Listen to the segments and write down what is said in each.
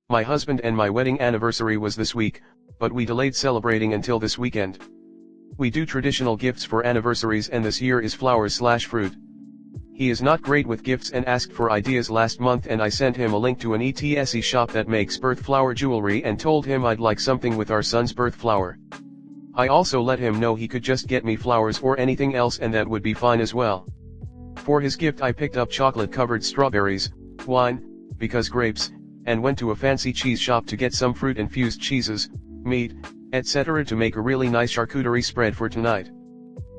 My husband and my wedding anniversary was this week, but we delayed celebrating until this weekend. We do traditional gifts for anniversaries and this year is flowers/fruit. He is not great with gifts and asked for ideas last month and I sent him a link to an ETSE shop that makes birth flower jewelry and told him I'd like something with our son's birth flower. I also let him know he could just get me flowers or anything else and that would be fine as well. For his gift I picked up chocolate-covered strawberries, wine, because grapes, and went to a fancy cheese shop to get some fruit-infused cheeses, meat, etc. to make a really nice charcuterie spread for tonight.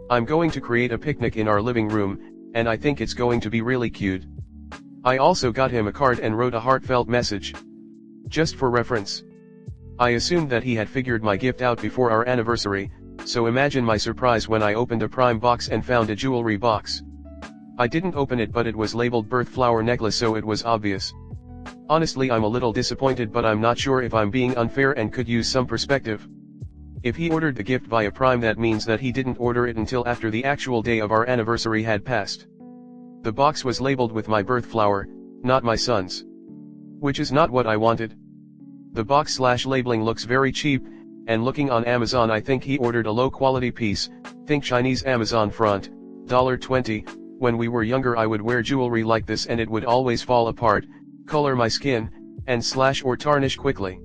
I'm going to create a picnic in our living room, and I think it's going to be really cute. I also got him a card and wrote a heartfelt message. Just for reference. I assumed that he had figured my gift out before our anniversary, so imagine my surprise when I opened a prime box and found a jewelry box. I didn't open it but it was labeled birth flower necklace so it was obvious. Honestly I'm a little disappointed but I'm not sure if I'm being unfair and could use some perspective. If he ordered the gift via Prime that means that he didn't order it until after the actual day of our anniversary had passed. The box was labeled with my birth flower, not my son's. Which is not what I wanted. The box/labeling looks very cheap, and looking on Amazon I think he ordered a low quality piece, think Chinese Amazon front, $20. When we were younger I would wear jewelry like this and it would always fall apart, color my skin, and slash or tarnish quickly.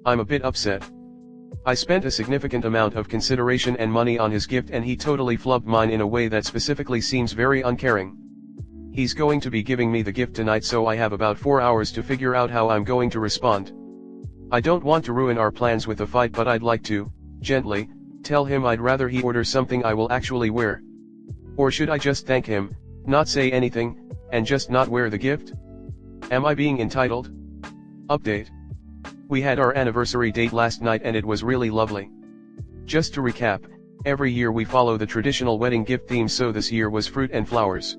I'm a bit upset. I spent a significant amount of consideration and money on his gift and he totally flubbed mine in a way that specifically seems very uncaring. He's going to be giving me the gift tonight so I have about 4 hours to figure out how I'm going to respond. I don't want to ruin our plans with a fight but I'd like to, gently, tell him I'd rather he order something I will actually wear. Or should I just thank him, not say anything, and just not wear the gift? Am I being entitled? Update. We had our anniversary date last night and it was really lovely. Just to recap, every year we follow the traditional wedding gift theme so this year was fruit and flowers.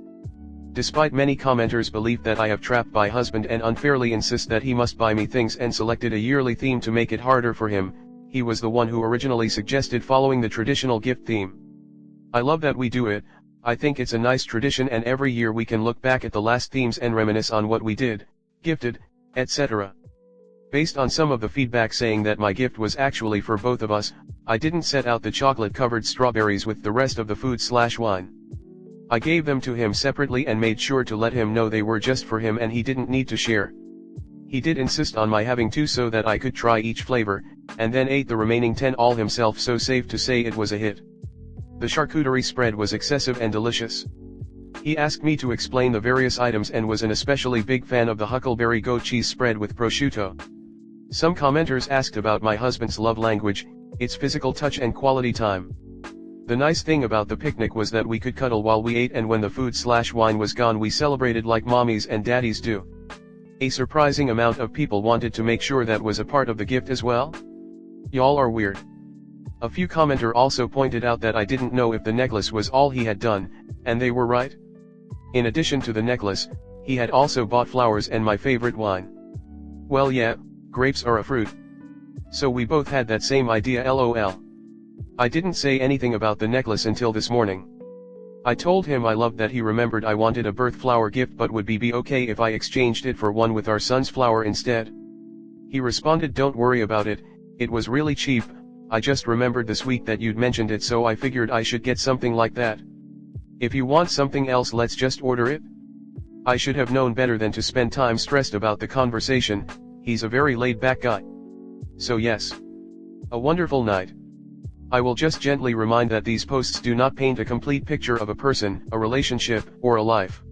Despite many commenters' belief that I have trapped my husband and unfairly insist that he must buy me things and selected a yearly theme to make it harder for him, he was the one who originally suggested following the traditional gift theme. I love that we do it, I think it's a nice tradition and every year we can look back at the last themes and reminisce on what we did, gifted, etc. Based on some of the feedback saying that my gift was actually for both of us, I didn't set out the chocolate-covered strawberries with the rest of the food/wine. I gave them to him separately and made sure to let him know they were just for him and he didn't need to share. He did insist on my having 2 so that I could try each flavor, and then ate the remaining 10 all himself so safe to say it was a hit. The charcuterie spread was excessive and delicious. He asked me to explain the various items and was an especially big fan of the huckleberry goat cheese spread with prosciutto. Some commenters asked about my husband's love language, its physical touch and quality time. The nice thing about the picnic was that we could cuddle while we ate and when the food/wine was gone we celebrated like mommies and daddies do. A surprising amount of people wanted to make sure that was a part of the gift as well? Y'all are weird. A few commenters also pointed out that I didn't know if the necklace was all he had done, and they were right. In addition to the necklace, he had also bought flowers and my favorite wine. Well yeah, grapes are a fruit. So we both had that same idea lol. I didn't say anything about the necklace until this morning. I told him I loved that he remembered I wanted a birth flower gift but would be okay if I exchanged it for one with our son's flower instead. He responded, don't worry about it, it was really cheap, I just remembered this week that you'd mentioned it so I figured I should get something like that. If you want something else let's just order it. I should have known better than to spend time stressed about the conversation, he's a very laid-back guy. So yes. A wonderful night. I will just gently remind that these posts do not paint a complete picture of a person, a relationship, or a life.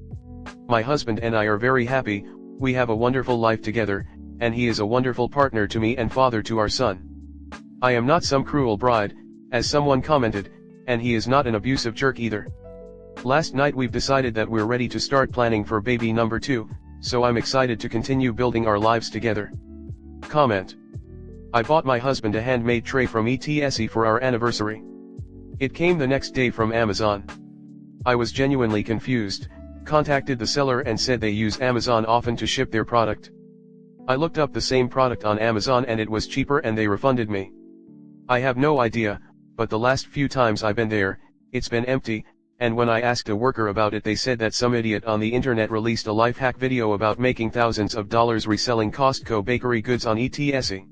My husband and I are very happy, we have a wonderful life together, and he is a wonderful partner to me and father to our son. I am not some cruel bride, as someone commented, and he is not an abusive jerk either. Last night we've decided that we're ready to start planning for baby number 2, so I'm excited to continue building our lives together. Comment. I bought my husband a handmade tray from ETSE for our anniversary. It came the next day from Amazon. I was genuinely confused, contacted the seller and said they use Amazon often to ship their product. I looked up the same product on Amazon and it was cheaper and they refunded me. I have no idea, but the last few times I've been there, it's been empty, And when I asked a worker about it, they said that some idiot on the internet released a life hack video about making thousands of dollars reselling Costco bakery goods on Etsy.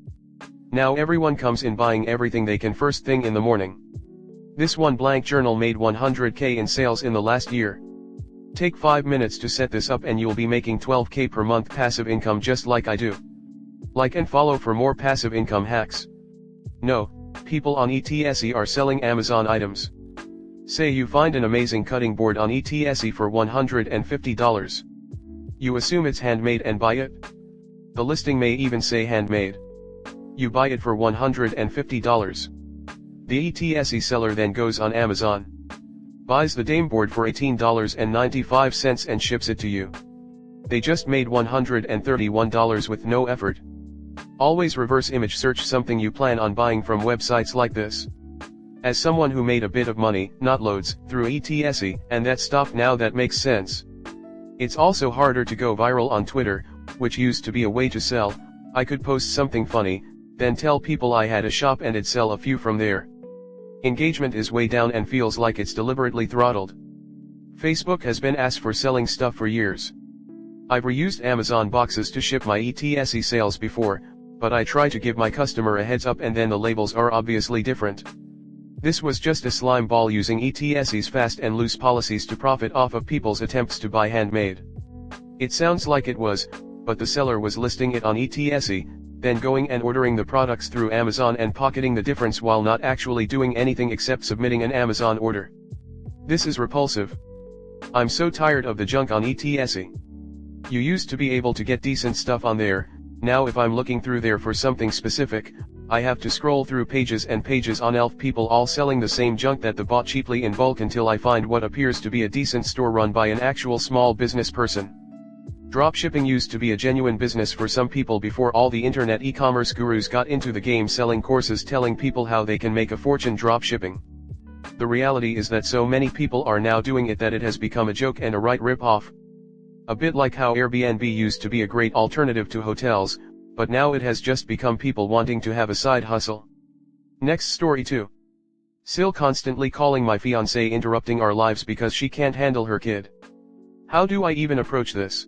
Now everyone comes in buying everything they can first thing in the morning. This one blank journal made 100K in sales in the last year. Take 5 minutes to set this up and you'll be making 12K per month passive income just like I do. Like and follow for more passive income hacks. No, people on Etsy are selling Amazon items. Say you find an amazing cutting board on Etsy for $150. You assume it's handmade and buy it. The listing may even say handmade. You buy it for $150. The Etsy seller then goes on Amazon, buys the dame board for $18.95 and ships it to you. They just made $131 with no effort. Always reverse image search something you plan on buying from websites like this. As someone who made a bit of money, not loads, through Etsy, and that stopped now, that makes sense. It's also harder to go viral on Twitter, which used to be a way to sell. I could post something funny, then tell people I had a shop and it'd sell a few from there. Engagement is way down and feels like it's deliberately throttled. Facebook has been asked for selling stuff for years. I've reused Amazon boxes to ship my Etsy sales before, but I try to give my customer a heads up and then the labels are obviously different. This was just a slime ball using Etsy's fast and loose policies to profit off of people's attempts to buy handmade. It sounds like it was, but the seller was listing it on Etsy, then going and ordering the products through Amazon and pocketing the difference while not actually doing anything except submitting an Amazon order. This is repulsive. I'm so tired of the junk on Etsy. You used to be able to get decent stuff on there. Now if I'm looking through there for something specific, I have to scroll through pages and pages on elf people all selling the same junk that they bought cheaply in bulk until I find what appears to be a decent store run by an actual small business person. Dropshipping used to be a genuine business for some people before all the internet e-commerce gurus got into the game selling courses telling people how they can make a fortune dropshipping. The reality is that so many people are now doing it that it has become a joke and a right rip-off. A bit like how Airbnb used to be a great alternative to hotels, but now it has just become people wanting to have a side hustle. Next story 2. Sil constantly calling my fiancé, interrupting our lives because she can't handle her kid. How do I even approach this?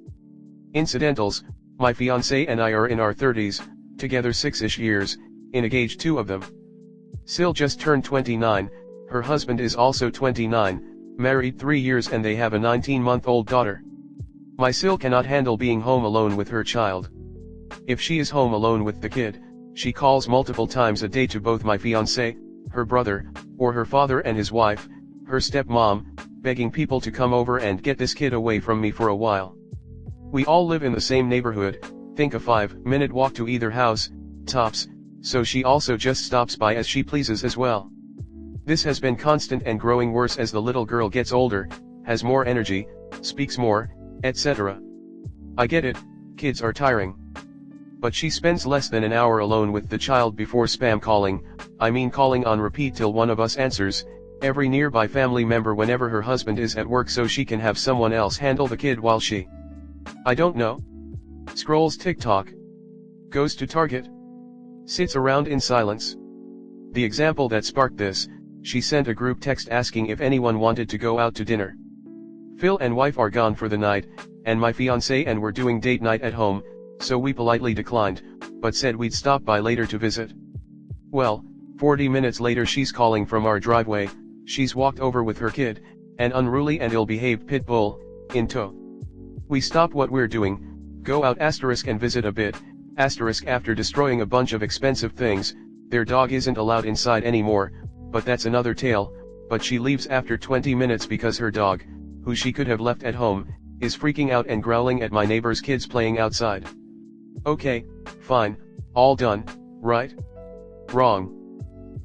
Incidentals, my fiancé and I are in our 30s, together 6-ish years, engaged 2 of them. Sil just turned 29, her husband is also 29, married 3 years and they have a 19-month-old daughter. My Sil cannot handle being home alone with her child. If she is home alone with the kid, she calls multiple times a day to both my fiancé, her brother, or her father and his wife, her stepmom, begging people to come over and get this kid away from me for a while. We all live in the same neighborhood, think a 5-minute walk to either house, tops, so she also just stops by as she pleases as well. This has been constant and growing worse as the little girl gets older, has more energy, speaks more, etc. I get it, kids are tiring. But she spends less than an hour alone with the child before spam calling, I mean calling on repeat till one of us answers, every nearby family member whenever her husband is at work so she can have someone else handle the kid while she, I don't know, scrolls TikTok, goes to Target, sits around in silence. The example that sparked this, she sent a group text asking if anyone wanted to go out to dinner. Phil and wife are gone for the night, and my fiancé and we're doing date night at home, so we politely declined, but said we'd stop by later to visit. Well, 40 minutes later she's calling from our driveway, she's walked over with her kid, an unruly and ill-behaved pit bull, in tow. We stop what we're doing, go out * and visit a bit, * after destroying a bunch of expensive things, their dog isn't allowed inside anymore, but that's another tale, but she leaves after 20 minutes because her dog, who she could have left at home, is freaking out and growling at my neighbor's kids playing outside. Okay, fine, all done, right? Wrong.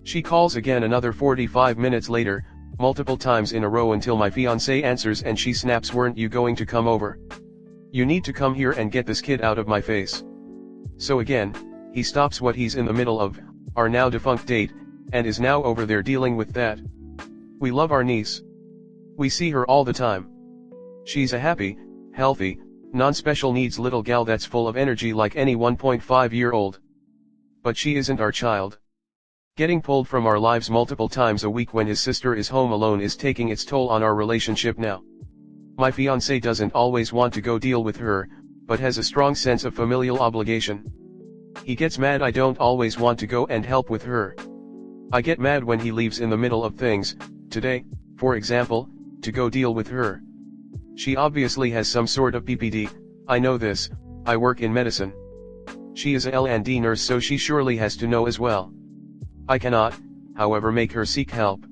She calls again another 45 minutes later, multiple times in a row until my fiancé answers and she snaps, weren't you going to come over? You need to come here and get this kid out of my face. So again, he stops what he's in the middle of, our now defunct date, and is now over there dealing with that. We love our niece. We see her all the time. She's a happy, healthy, non-special needs little gal that's full of energy like any 1.5-year-old. But she isn't our child. Getting pulled from our lives multiple times a week when his sister is home alone is taking its toll on our relationship now. My fiancé doesn't always want to go deal with her, but has a strong sense of familial obligation. He gets mad I don't always want to go and help with her. I get mad when he leaves in the middle of things, today, for example, to go deal with her. She obviously has some sort of PPD, I know this, I work in medicine. She is a L&D nurse, so she surely has to know as well. I cannot, however, make her seek help.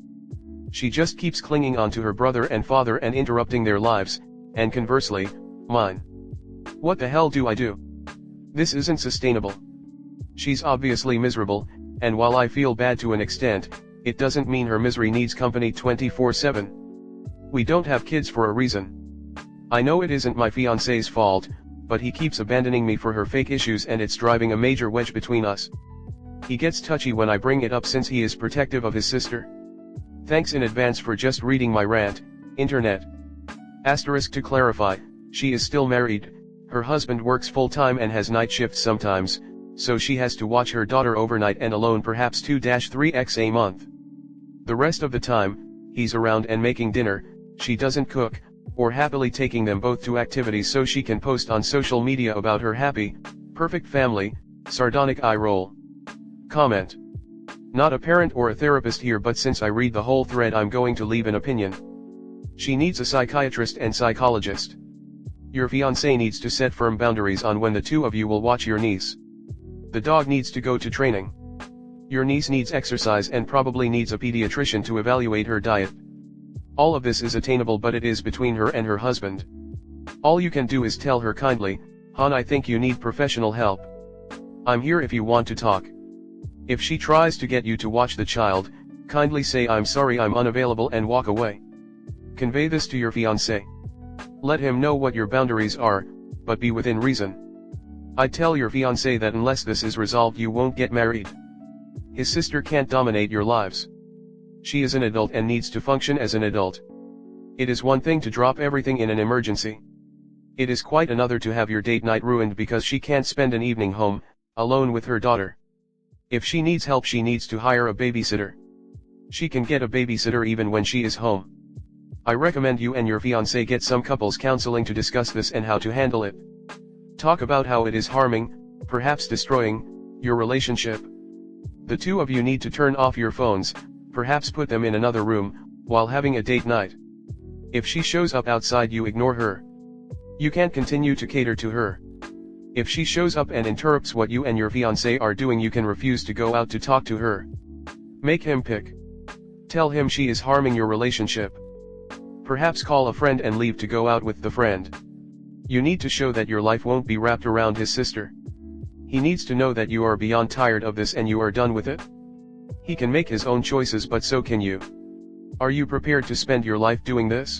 She just keeps clinging on to her brother and father and interrupting their lives, and conversely, mine. What the hell do I do? This isn't sustainable. She's obviously miserable, and while I feel bad to an extent, it doesn't mean her misery needs company 24/7. We don't have kids for a reason. I know it isn't my fiancé's fault, but he keeps abandoning me for her fake issues and it's driving a major wedge between us. He gets touchy when I bring it up since he is protective of his sister. Thanks in advance for just reading my rant, Internet. Asterisk to clarify, she is still married, her husband works full-time and has night shifts sometimes, so she has to watch her daughter overnight and alone perhaps 2-3x a month. The rest of the time, he's around and making dinner, she doesn't cook, or happily taking them both to activities so she can post on social media about her happy, perfect family, sardonic eye roll. Comment. Not a parent or a therapist here, but since I read the whole thread I'm going to leave an opinion. She needs a psychiatrist and psychologist. Your fiancé needs to set firm boundaries on when the two of you will watch your niece. The dog needs to go to training. Your niece needs exercise and probably needs a pediatrician to evaluate her diet. All of this is attainable, but it is between her and her husband. All you can do is tell her kindly, "Hon, I think you need professional help. I'm here if you want to talk." If she tries to get you to watch the child, kindly say "I'm sorry, I'm unavailable" and walk away. Convey this to your fiancé. Let him know what your boundaries are, but be within reason. I tell your fiancé that unless this is resolved you won't get married. His sister can't dominate your lives. She is an adult and needs to function as an adult. It is one thing to drop everything in an emergency. It is quite another to have your date night ruined because she can't spend an evening home, alone with her daughter. If she needs help, she needs to hire a babysitter. She can get a babysitter even when she is home. I recommend you and your fiancé get some couples counseling to discuss this and how to handle it. Talk about how it is harming, perhaps destroying, your relationship. The two of you need to turn off your phones, perhaps put them in another room, while having a date night. If she shows up outside, you ignore her. You can't continue to cater to her. If she shows up and interrupts what you and your fiancé are doing, you can refuse to go out to talk to her. Make him pick. Tell him she is harming your relationship. Perhaps call a friend and leave to go out with the friend. You need to show that your life won't be wrapped around his sister. He needs to know that you are beyond tired of this and you are done with it. He can make his own choices, but so can you. Are you prepared to spend your life doing this?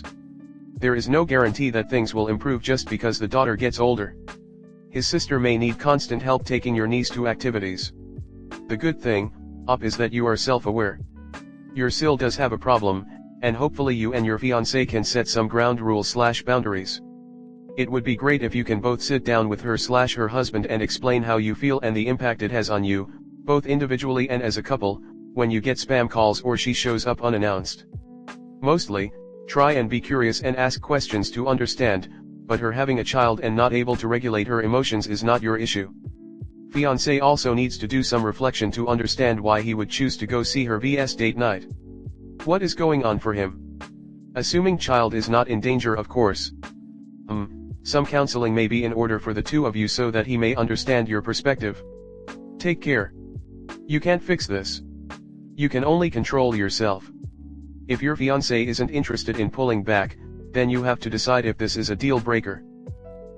There is no guarantee that things will improve just because the daughter gets older. His sister may need constant help taking your niece to activities. The good thing, is that you are self-aware. Your SIL does have a problem, and hopefully you and your fiancé can set some ground rules/boundaries. It would be great if you can both sit down with her/her husband and explain how you feel and the impact it has on you, both individually and as a couple, when you get spam calls or she shows up unannounced. Mostly, try and be curious and ask questions to understand, but her having a child and not able to regulate her emotions is not your issue. Fiancé also needs to do some reflection to understand why he would choose to go see her vs date night. What is going on for him? Assuming child is not in danger, of course. Some counseling may be in order for the two of you so that he may understand your perspective. Take care. You can't fix this. You can only control yourself. If your fiancé isn't interested in pulling back, then you have to decide if this is a deal breaker.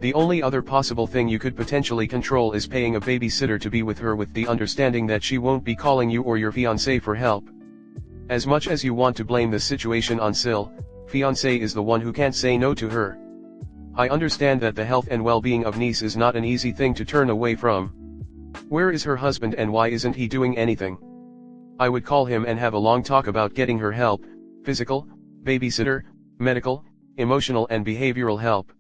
The only other possible thing you could potentially control is paying a babysitter to be with her with the understanding that she won't be calling you or your fiancé for help. As much as you want to blame this situation on SIL, fiancé is the one who can't say no to her. I understand that the health and well-being of niece is not an easy thing to turn away from. Where is her husband and why isn't he doing anything? I would call him and have a long talk about getting her help, physical, babysitter, medical, emotional and behavioral help.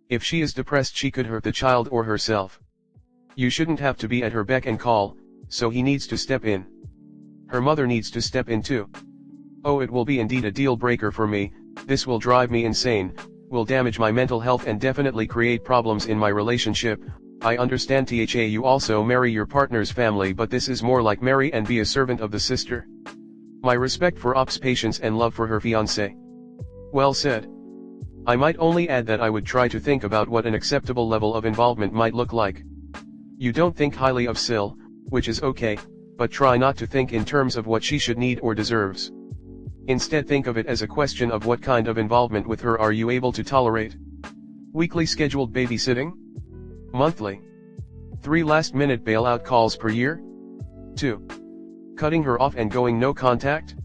If she is depressed, she could hurt the child or herself. You shouldn't have to be at her beck and call, so he needs to step in. Her mother needs to step in too. Oh, it will be indeed a deal breaker for me. This will drive me insane, will damage my mental health and definitely create problems in my relationship. I understand you also marry your partner's family, but this is more like marry and be a servant of the sister. My respect for Op's patience and love for her fiancé. Well said. I might only add that I would try to think about what an acceptable level of involvement might look like. You don't think highly of Sil, which is okay, but try not to think in terms of what she should need or deserves. Instead, think of it as a question of what kind of involvement with her are you able to tolerate. Weekly scheduled babysitting? Monthly? 3 last-minute bailout calls per year? 2. Cutting her off and going no contact?